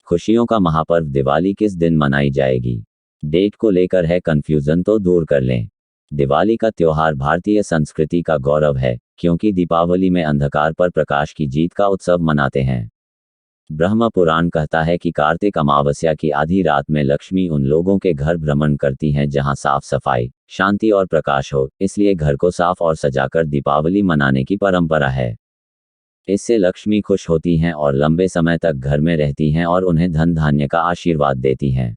खुशियों का महापर्व दिवाली किस दिन मनाई जाएगी? डेट को लेकर है कंफ्यूजन तो दूर कर लें। दिवाली का त्योहार भारतीय संस्कृति का गौरव है, क्योंकि दीपावली में अंधकार पर प्रकाश की जीत का उत्सव मनाते हैं। ब्रह्म पुराण कहता है कि कार्तिक अमावस्या की आधी रात में लक्ष्मी उन लोगों के घर भ्रमण करती हैं जहां साफ सफाई, शांति और प्रकाश हो, इसलिए घर को साफ और सजाकर दीपावली मनाने की परंपरा है। इससे लक्ष्मी खुश होती हैं और लंबे समय तक घर में रहती हैं और उन्हें धन धान्य का आशीर्वाद देती हैं।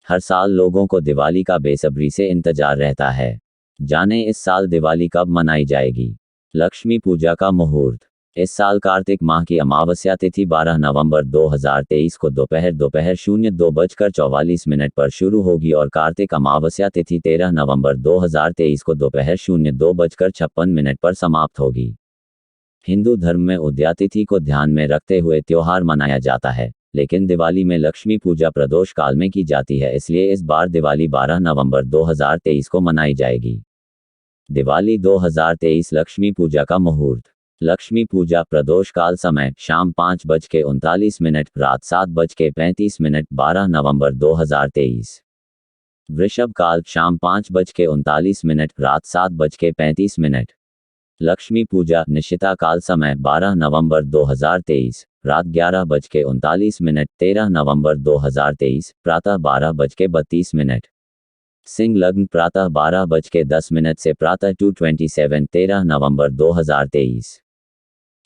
हर साल लोगों को दिवाली का बेसब्री से इंतजार रहता है। जानें इस साल दिवाली कब मनाई जाएगी। लक्ष्मी पूजा का मुहूर्त। इस साल कार्तिक माह की अमावस्या तिथि 12 नवंबर 2023 को दोपहर 02:44 पर शुरू होगी और कार्तिक अमावस्या तिथि 13 नवंबर 2023 को दोपहर 02:56 पर समाप्त होगी। हिंदू धर्म में उदया तिथि को ध्यान में रखते हुए त्योहार मनाया जाता है, लेकिन दिवाली में लक्ष्मी पूजा प्रदोष काल में की जाती है, इसलिए इस बार दिवाली 12 नवंबर 2023 को मनाई जाएगी। दिवाली 2023 लक्ष्मी पूजा का मुहूर्त। लक्ष्मी पूजा प्रदोष काल समय शाम 5:39, रात 7:35, 12 नवंबर 2023। वृषभ काल शाम 5:39, रात 7:35। लक्ष्मी पूजा निशिता काल समय 12 नवंबर 2023, रात 11:39, 13 नवंबर 2023, प्रातः 12:32। सिंह लग्न प्रातः 12:10 से प्रातः 2:27, 13 नवंबर 2023।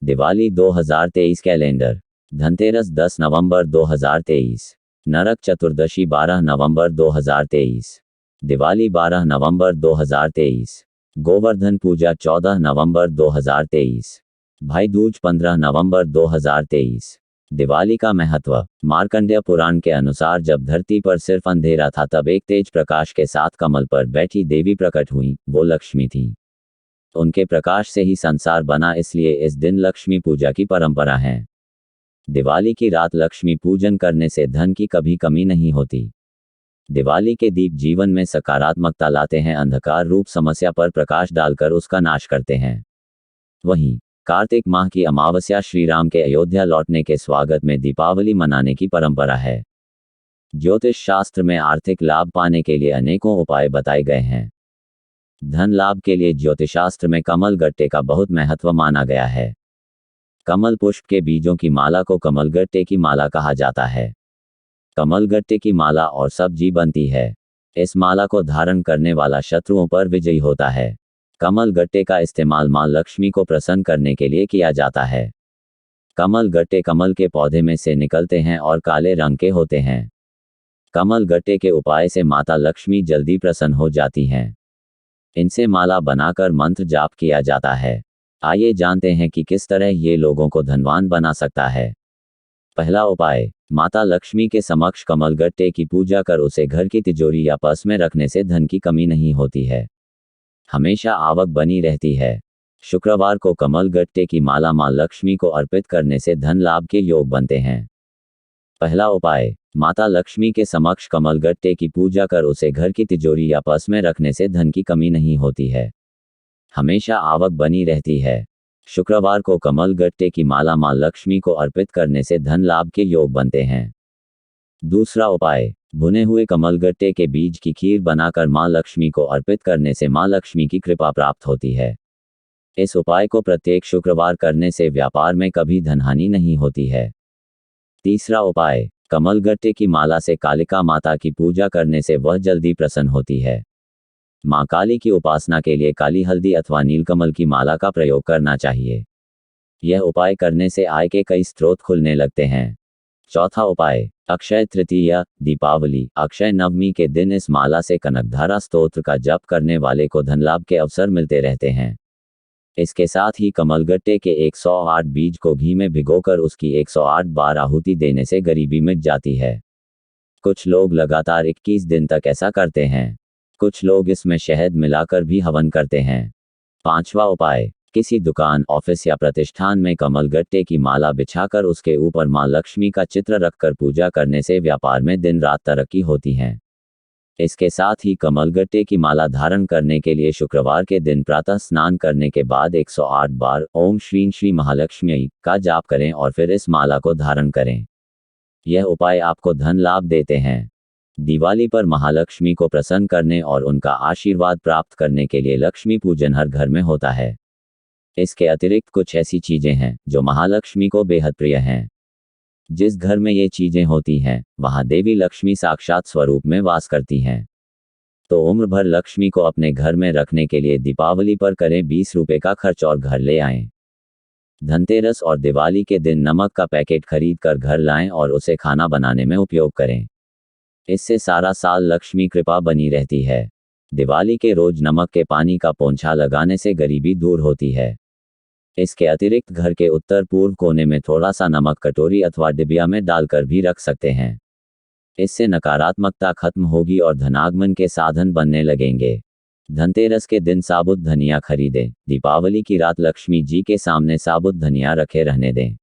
दिवाली 2023 कैलेंडर। धनतेरस 10 नवंबर 2023। नरक चतुर्दशी 12 नवंबर 2023। दिवाली 12 नवंबर 2023। गोवर्धन पूजा 14 नवंबर 2023। भाई दूज 15 नवंबर 2023। दिवाली का महत्व। मार्कंडेय पुराण के अनुसार जब धरती पर सिर्फ अंधेरा था तब एक तेज प्रकाश के साथ कमल पर बैठी देवी प्रकट हुई, वो लक्ष्मी थी। उनके प्रकाश से ही संसार बना, इसलिए इस दिन लक्ष्मी पूजा की परंपरा है। दिवाली की रात लक्ष्मी पूजन करने से धन की कभी कमी नहीं होती। दिवाली के दीप जीवन में सकारात्मकता लाते हैं, अंधकार रूप समस्या पर प्रकाश डालकर उसका नाश करते हैं। वहीं कार्तिक माह की अमावस्या श्री राम के अयोध्या लौटने के स्वागत में दीपावली मनाने की परंपरा है। ज्योतिष शास्त्र में आर्थिक लाभ पाने के लिए अनेकों उपाय बताए गए हैं। धन लाभ के लिए ज्योतिषशास्त्र में कमल गट्टे का बहुत महत्व माना गया है। कमल पुष्प के बीजों की माला को कमल गट्टे की माला कहा जाता है। कमल गट्टे की माला और सब्जी बनती है। इस माला को धारण करने वाला शत्रुओं पर विजयी होता है। कमल गट्टे का इस्तेमाल मां लक्ष्मी को प्रसन्न करने के लिए किया जाता है। कमल गट्टे कमल के पौधे में से निकलते हैं और काले रंग के होते हैं। कमल गट्टे के उपाय से माता लक्ष्मी जल्दी प्रसन्न हो जाती हैं। इनसे माला बनाकर मंत्र जाप किया जाता है। आइए जानते हैं कि किस तरह ये लोगों को धनवान बना सकता है। पहला उपाय, माता लक्ष्मी के समक्ष कमल गट्टे की पूजा कर उसे घर की तिजोरी या पर्स में रखने से धन की कमी नहीं होती है, हमेशा आवक बनी रहती है। शुक्रवार को कमल गट्टे की माला मां लक्ष्मी को अर्पित करने से धन लाभ के योग बनते हैं। पहला उपाय, माता लक्ष्मी के समक्ष कमल गट्टे की पूजा कर उसे घर की तिजोरी या पर्स में रखने से धन की कमी नहीं होती है, हमेशा आवक बनी रहती है। शुक्रवार को कमल गट्टे की माला मां लक्ष्मी को अर्पित करने से धन लाभ के योग बनते हैं। दूसरा उपाय, भुने हुए कमल गट्टे के बीज की खीर बनाकर मां लक्ष्मी को अर्पित करने से मां लक्ष्मी की कृपा प्राप्त होती है। इस उपाय को प्रत्येक शुक्रवार करने से व्यापार में कभी धनहानि नहीं होती है। तीसरा उपाय, कमल गट्टे की माला से कालिका माता की पूजा करने से वह जल्दी प्रसन्न होती है। मां काली की उपासना के लिए काली हल्दी अथवा नीलकमल की माला का प्रयोग करना चाहिए। यह उपाय करने से आय के कई स्रोत खुलने लगते हैं। चौथा उपाय, अक्षय तृतीया दीपावली अक्षय नवमी के दिन इस माला से कनकधारा स्तोत्र का जप करने वाले को धन लाभ के अवसर मिलते रहते हैं। इसके साथ ही कमल गट्टे के 108 बीज को घी में भिगोकर उसकी 108 बार आहुति देने से गरीबी मिट जाती है। कुछ लोग लगातार 21 दिन तक ऐसा करते हैं। कुछ लोग इसमें शहद मिलाकर भी हवन करते हैं। पांचवा उपाय, किसी दुकान, ऑफिस या प्रतिष्ठान में कमल गट्टे की माला बिछाकर उसके ऊपर मां लक्ष्मी का चित्र रखकर पूजा करने से व्यापार में दिन रात तरक्की होती है। इसके साथ ही कमल गट्टे की माला धारण करने के लिए शुक्रवार के दिन प्रातः स्नान करने के बाद 108 बार ओम श्रीं श्री महालक्ष्मी का जाप करें और फिर इस माला को धारण करें। यह उपाय आपको धन लाभ देते हैं। दिवाली पर महालक्ष्मी को प्रसन्न करने और उनका आशीर्वाद प्राप्त करने के लिए लक्ष्मी पूजन हर घर में होता है। इसके अतिरिक्त कुछ ऐसी चीजें हैं जो महालक्ष्मी को बेहद प्रिय हैं। जिस घर में ये चीजें होती हैं, वहां देवी लक्ष्मी साक्षात स्वरूप में वास करती हैं। तो उम्र भर लक्ष्मी को अपने घर में रखने के लिए दीपावली पर करें 20 रुपए का खर्च और घर ले आएं। धनतेरस और दिवाली के दिन नमक का पैकेट खरीद कर घर लाएं और उसे खाना बनाने में उपयोग करें। इससे सारा साल लक्ष्मी कृपा बनी रहती है। दिवाली के रोज नमक के पानी का पोंछा लगाने से गरीबी दूर होती है। इसके अतिरिक्त घर के उत्तर पूर्व कोने में थोड़ा सा नमक कटोरी अथवा डिबिया में डालकर भी रख सकते हैं। इससे नकारात्मकता खत्म होगी और धनागमन के साधन बनने लगेंगे। धनतेरस के दिन साबुत धनिया खरीदें। दीपावली की रात लक्ष्मी जी के सामने साबुत धनिया रखे रहने दें।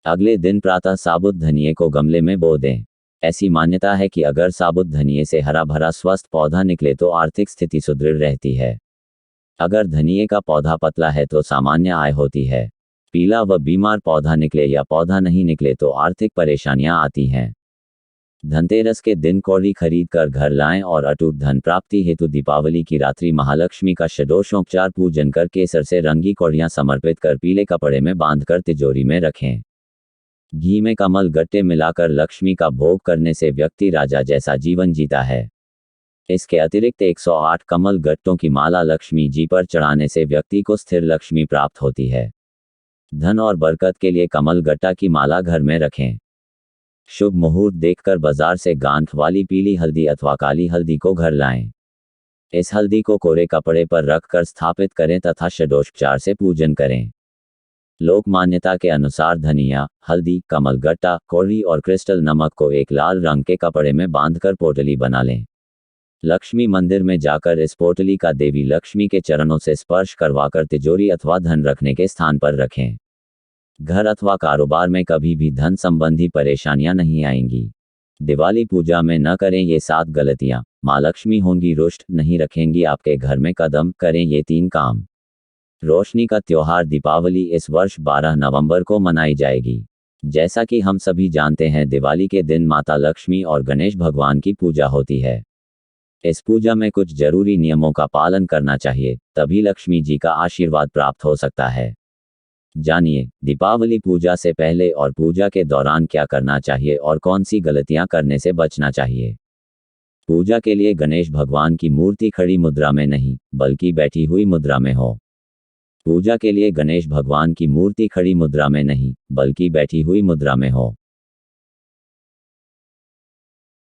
अगले दिन प्रातः साबुत धनिये को गमले में बो दें। ऐसी मान्यता है कि अगर साबुत धनिये से हरा भरा स्वस्थ पौधा निकले तो आर्थिक स्थिति सुदृढ़ रहती है। अगर धनिये का पौधा पतला है तो सामान्य आय होती है। पीला व बीमार पौधा निकले या पौधा नहीं निकले तो आर्थिक परेशानियां आती हैं। धनतेरस के दिन कौड़ी खरीद कर घर लाएं और अटूट धन प्राप्ति हेतु दीपावली की रात्रि महालक्ष्मी का षोडशोपचार पूजन कर केसर से रंगी कौड़ियां समर्पित कर पीले कपड़े में बांधकर तिजोरी में रखें। घी में कमल गट्टे मिलाकर लक्ष्मी का भोग करने से व्यक्ति राजा जैसा जीवन जीता है। इसके अतिरिक्त 108 कमल गट्टों की माला लक्ष्मी जी पर चढ़ाने से व्यक्ति को स्थिर लक्ष्मी प्राप्त होती है। धन और बरकत के लिए कमल गट्टा की माला घर में रखें। शुभ मुहूर्त देखकर बाजार से गांठ वाली पीली हल्दी अथवा काली हल्दी को घर लाएं। इस हल्दी को कोरे कपड़े पर रखकर स्थापित करें तथा षोडशोपचार से पूजन करें। लोक मान्यता के अनुसार धनिया, हल्दी, कमल गट्टा, कौड़ी और क्रिस्टल नमक को एक लाल रंग के कपड़े में बांधकर पोटली बना लें। लक्ष्मी मंदिर में जाकर इस पोटली का देवी लक्ष्मी के चरणों से स्पर्श करवाकर तिजोरी अथवा धन रखने के स्थान पर रखें। घर अथवा कारोबार में कभी भी धन संबंधी परेशानियां नहीं आएंगी। दिवाली पूजा में न करें ये 7 गलतियां। माँ लक्ष्मी होंगी रुष्ट, नहीं रखेंगी आपके घर में कदम। करें ये 3 काम। रोशनी का त्योहार दीपावली इस वर्ष 12 नवंबर को मनाई जाएगी। जैसा कि हम सभी जानते हैं, दिवाली के दिन माता लक्ष्मी और गणेश भगवान की पूजा होती है। इस पूजा में कुछ जरूरी नियमों का पालन करना चाहिए, तभी लक्ष्मी जी का आशीर्वाद प्राप्त हो सकता है। जानिए, दीपावली पूजा से पहले और पूजा के दौरान क्या करना चाहिए और कौन सी गलतियां करने से बचना चाहिए। पूजा के लिए गणेश भगवान की मूर्ति खड़ी मुद्रा में नहीं, बल्कि बैठी हुई मुद्रा में हो। पूजा के लिए गणेश भगवान की मूर्ति खड़ी मुद्रा में नहीं, बल्कि बैठी हुई मुद्रा में हो।